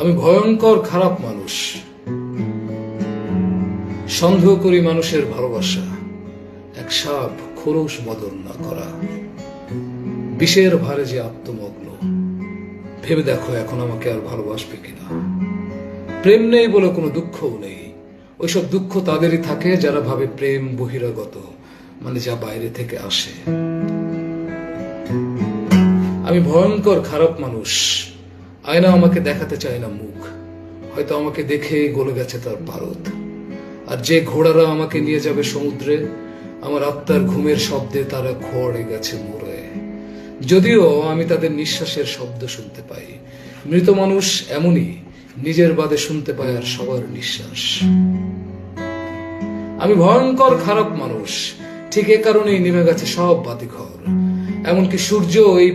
আমি ভয়ঙ্কর খারাপ মানুষ। সন্দেহ করি মানুষের ভালোবাসা, এক সাপ খোলস বদল না করা। বিষের ভারে যে আত্মমগ্ন, ভেবে দেখো এখন আমাকে আর ভালোবাসবে কিনা। প্রেম নেই বলে কোনো দুঃখও নেই। ওইসব দুঃখ তাদেরই থাকে যারা ভাবে প্রেম বহিরাগত, মানে যা বাইরে থেকে আসে। আমি ভয়ঙ্কর খারাপ মানুষ। আয়না আমাকে দেখাতে চায় না মুখ, হয়তো আমাকে দেখে গলে গেছে তার পারদ। আর যে ঘোড়ারা আমাকে নিয়ে যাবে সমুদ্রে, আমার আত্মার ঘুমের শব্দে তারা খড়ে গেছে মরে। যদিও আমি তাদের নিঃশ্বাসের শব্দ শুনতে পাই। মৃত মানুষ এমনই, নিজের বাদে শুনতে পায় আর সবার নিঃশ্বাস। আমি ভয়ঙ্কর খারাপ মানুষ, ঠিক এ কারণেই নেমে গেছে সব বাতিঘর। এমনকি সূর্য এই